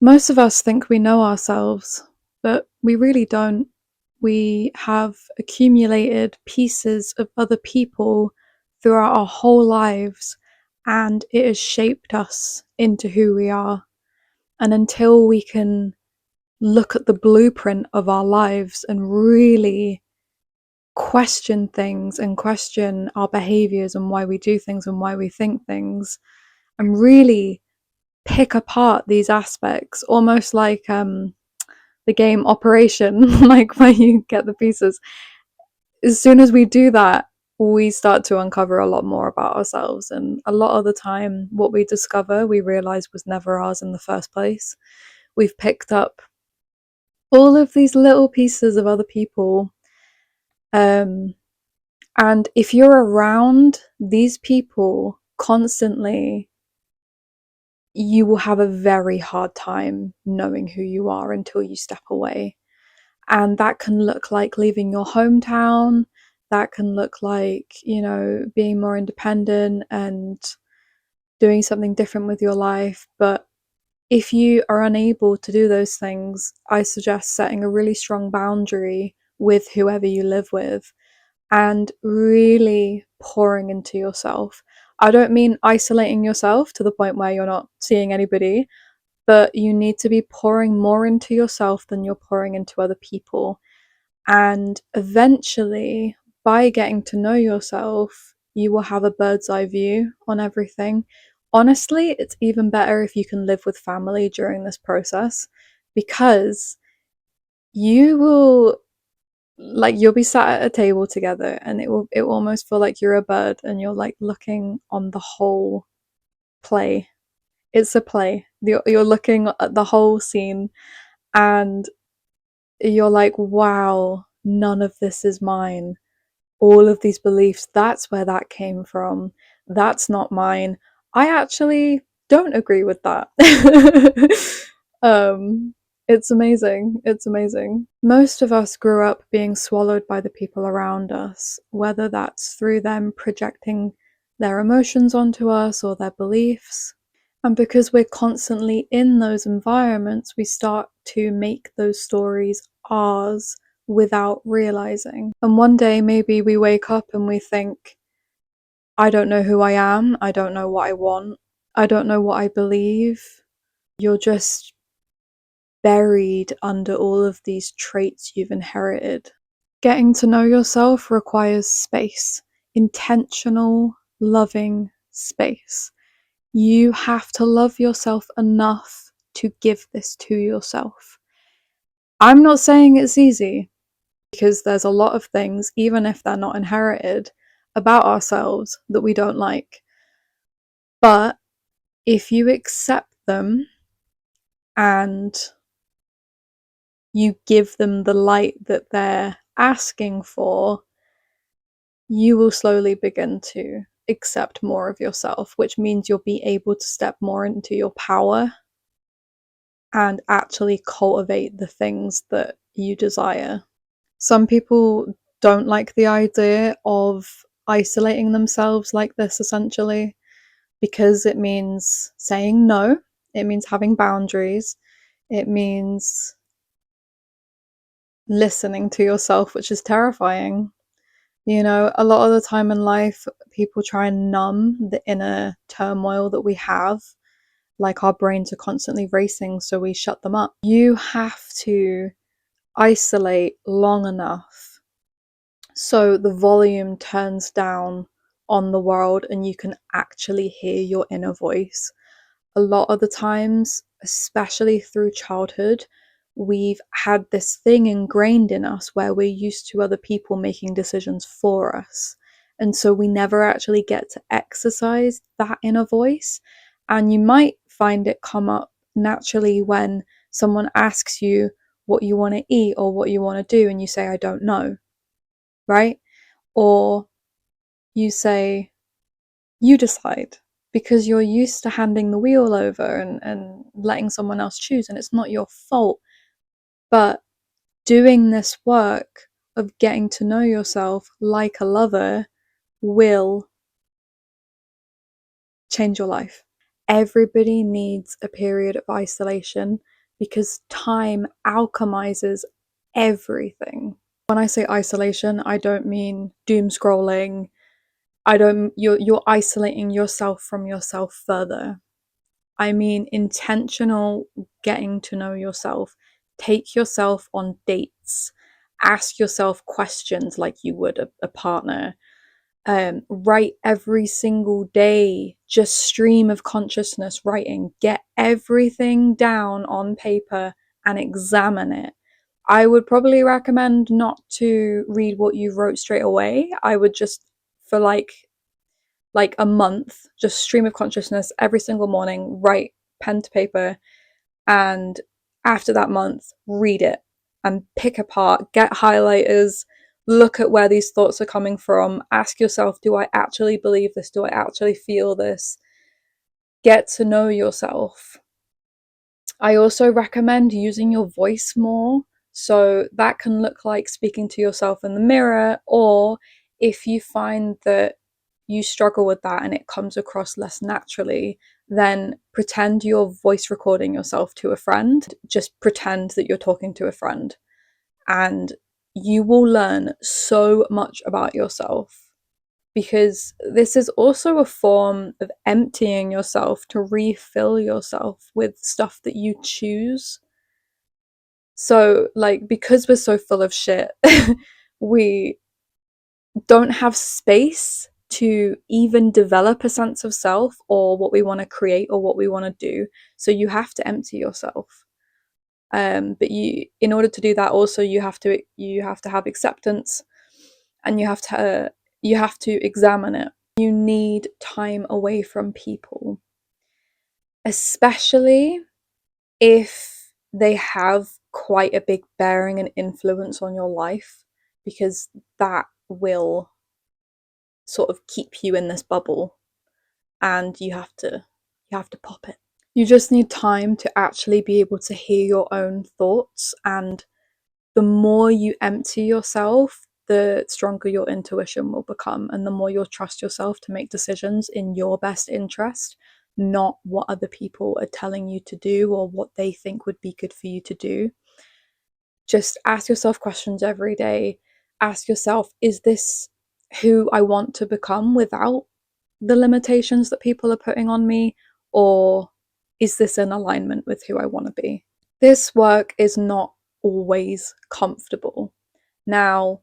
Most of us think we know ourselves, but we really don't. We have accumulated pieces of other people throughout our whole lives, and it has shaped us into who we are. And until we can look at the blueprint of our lives and really question things and question our behaviors and why we do things and why we think things, and really pick apart these aspects, almost like the game Operation, like where you get the pieces. As soon as we do that, we start to uncover a lot more about ourselves. And a lot of the time, what we discover, we realize was never ours in the first place. We've picked up all of these little pieces of other people. And if you're around these people constantly, you will have a very hard time knowing who you are until you step away. And that can look like leaving your hometown. That can look like, being more independent and doing something different with your life. But if you are unable to do those things, I suggest setting a really strong boundary with whoever you live with and really pouring into yourself. I don't mean isolating yourself to the point where you're not seeing anybody, but you need to be pouring more into yourself than you're pouring into other people. And eventually, by getting to know yourself, you will have a bird's eye view on everything. Honestly, it's even better if you can live with family during this process, because you will, like, you'll be sat at a table together and it will almost feel like you're a bird and you're like looking on the whole play. It's a play. You're looking at the whole scene and you're like, wow, none of this is mine. All of these beliefs, that's where that came from. That's not mine. I actually don't agree with that. um, it's amazing. It's amazing. Most of us grew up being swallowed by the people around us, whether that's through them projecting their emotions onto us or their beliefs. And because we're constantly in those environments, we start to make those stories ours without realizing. And one day, maybe we wake up and we think, I don't know who I am. I don't know what I want. I don't know what I believe. You're just buried under all of these traits you've inherited. Getting to know yourself requires space, intentional, loving space. You have to love yourself enough to give this to yourself. I'm not saying it's easy, because there's a lot of things, even if they're not inherited, about ourselves that we don't like. But if you accept them and you give them the light that they're asking for, you will slowly begin to accept more of yourself, which means you'll be able to step more into your power and actually cultivate the things that you desire. Some people don't like the idea of isolating themselves like this, essentially, because it means saying no, it means having boundaries, it means listening to yourself, which is terrifying. A lot of the time in life, people try and numb the inner turmoil that we have. Like, our brains are constantly racing, so we shut them up. You have to isolate long enough so the volume turns down on the world and you can actually hear your inner voice. A lot of the times, especially through childhood, we've had this thing ingrained in us where we're used to other people making decisions for us. And so we never actually get to exercise that inner voice. And you might find it come up naturally when someone asks you what you want to eat or what you want to do, and you say, I don't know, right? Or you say, you decide, because you're used to handing the wheel over and letting someone else choose, and it's not your fault. But doing this work of getting to know yourself like a lover will change your life. Everybody needs a period of isolation, because time alchemizes everything. When I say isolation, I don't mean doom scrolling. I don't you're isolating yourself from yourself further. I mean intentional getting to know yourself. Take yourself on dates. Ask yourself questions like you would a partner. Write every single day, just stream of consciousness writing. Get everything down on paper and examine it. I would probably recommend not to read what you wrote straight away. I would just, for like a month, just stream of consciousness every single morning, write pen to paper, and after that month, read it and pick apart, get highlighters, look at where these thoughts are coming from, ask yourself, do I actually believe this? Do I actually feel this? Get to know yourself. I also recommend using your voice more. So that can look like speaking to yourself in the mirror, or if you find that you struggle with that and it comes across less naturally, then pretend you're voice recording yourself to a friend. Just pretend that you're talking to a friend, and you will learn so much about yourself, because this is also a form of emptying yourself to refill yourself with stuff that you choose. So, like, because we're so full of shit, we don't have space to even develop a sense of self or what we want to create or what we want to do. So you have to empty yourself. But in order to do that, also you have to have acceptance, and you have to examine it. You need time away from people, especially if they have quite a big bearing and influence on your life, because that will sort of keep you in this bubble, and you have to pop it. You just need time to actually be able to hear your own thoughts, and the more you empty yourself, the stronger your intuition will become, and the more you'll trust yourself to make decisions in your best interest, not what other people are telling you to do or what they think would be good for you to do. Just ask yourself questions every day. Ask yourself, is this who I want to become without the limitations that people are putting on me? Or is this in alignment with who I want to be? This work is not always comfortable. Now,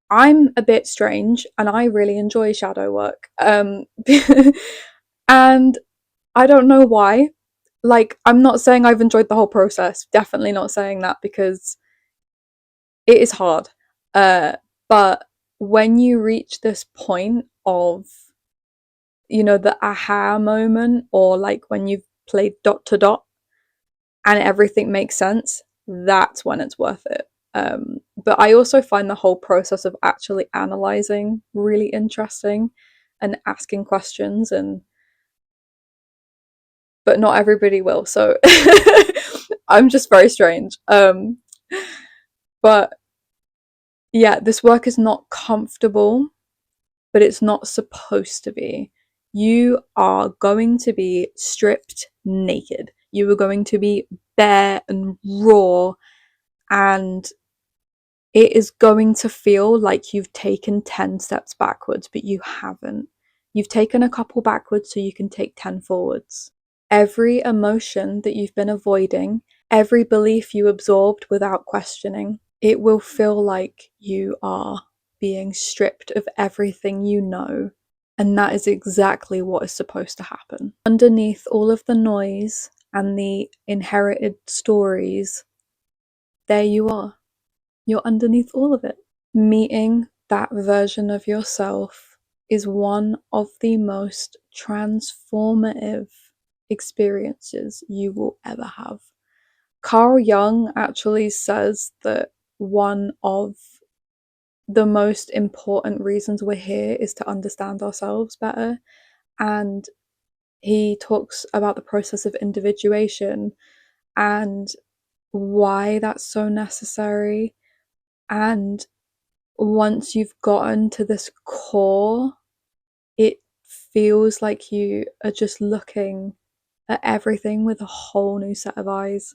I'm a bit strange and I really enjoy shadow work. And I don't know why. Like, I'm not saying I've enjoyed the whole process. Definitely not saying that, because it is hard. But when you reach this point of, the aha moment, or like when you've played dot to dot and everything makes sense, that's when it's worth it. But I also find the whole process of actually analyzing really interesting and asking questions, but not everybody will. So I'm just very strange. But yeah, this work is not comfortable, but it's not supposed to be. You are going to be stripped naked. You are going to be bare and raw, and it is going to feel like you've taken 10 steps backwards, but you haven't. You've taken a couple backwards so you can take 10 forwards. Every emotion that you've been avoiding, every belief you absorbed without questioning, it will feel like you are being stripped of everything you know. And that is exactly what is supposed to happen. Underneath all of the noise and the inherited stories, there you are. You're underneath all of it. Meeting that version of yourself is one of the most transformative experiences you will ever have. Carl Jung actually says that one of the most important reasons we're here is to understand ourselves better. And he talks about the process of individuation and why that's so necessary. And once you've gotten to this core, it feels like you are just looking at everything with a whole new set of eyes.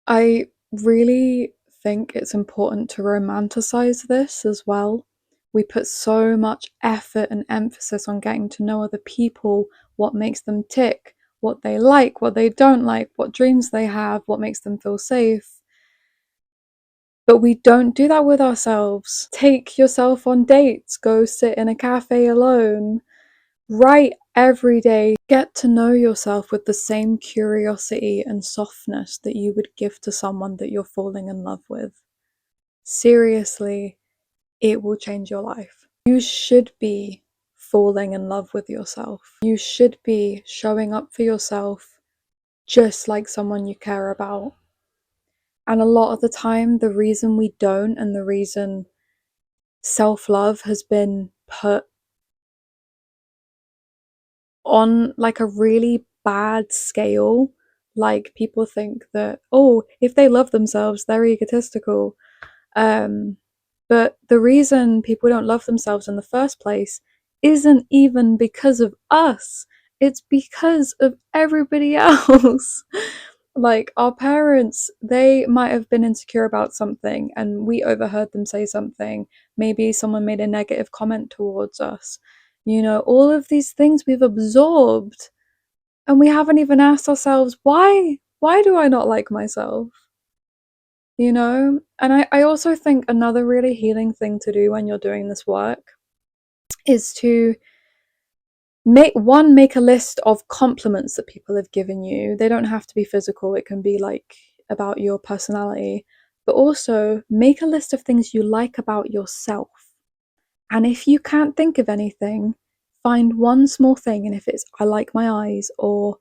I really think it's important to romanticize this as well. We put so much effort and emphasis on getting to know other people, what makes them tick, what they like, what they don't like, what dreams they have, what makes them feel safe. But we don't do that with ourselves. Take yourself on dates, go sit in a cafe alone, write every day. Get to know yourself with the same curiosity and softness that you would give to someone that you're falling in love with. Seriously, it will change your life. You should be falling in love with yourself. You should be showing up for yourself just like someone you care about. And a lot of the time, the reason we don't, and the reason self-love has been put on like a really bad scale, like people think that, oh, if they love themselves, they're egotistical. But the reason people don't love themselves in the first place isn't even because of us, it's because of everybody else. Like our parents, they might have been insecure about something and we overheard them say something. Maybe someone made a negative comment towards us. You know, all of these things we've absorbed and we haven't even asked ourselves, why? Why do I not like myself? You know? And I also think another really healing thing to do when you're doing this work is to make a list of compliments that people have given you. They don't have to be physical, it can be like about your personality, but also make a list of things you like about yourself. And if you can't think of anything, find one small thing. And if it's, I like my eyes, or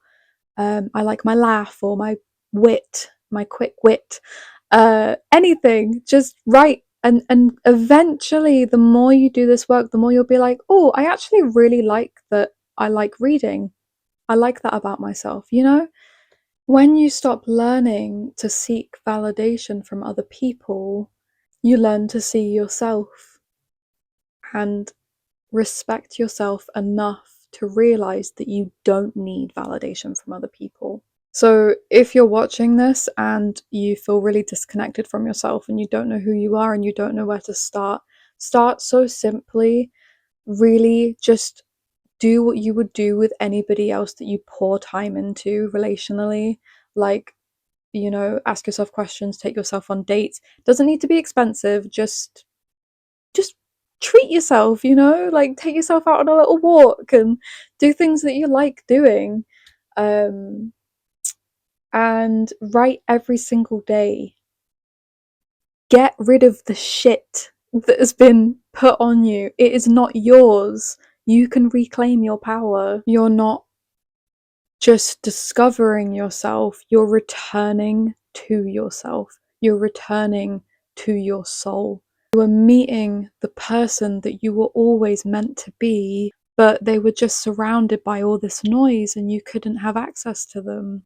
I like my laugh, or my wit, my quick wit, anything, just write. And eventually, the more you do this work, the more you'll be like, oh, I actually really like that. I like reading. I like that about myself, you know? When you stop learning to seek validation from other people, you learn to see yourself and respect yourself enough to realize that you don't need validation from other people. So if you're watching this and you feel really disconnected from yourself and you don't know who you are and you don't know where to start so simply. Really just do what you would do with anybody else that you pour time into relationally. Like, you know, ask yourself questions, take yourself on dates. Doesn't need to be expensive, just treat yourself, you know, like take yourself out on a little walk and do things that you like doing. And write every single day. Get rid of the shit that has been put on you. It is not yours. You can reclaim your power. You're not just discovering yourself, you're returning to yourself. You're returning to your soul. You are meeting the person that you were always meant to be, but they were just surrounded by all this noise and you couldn't have access to them.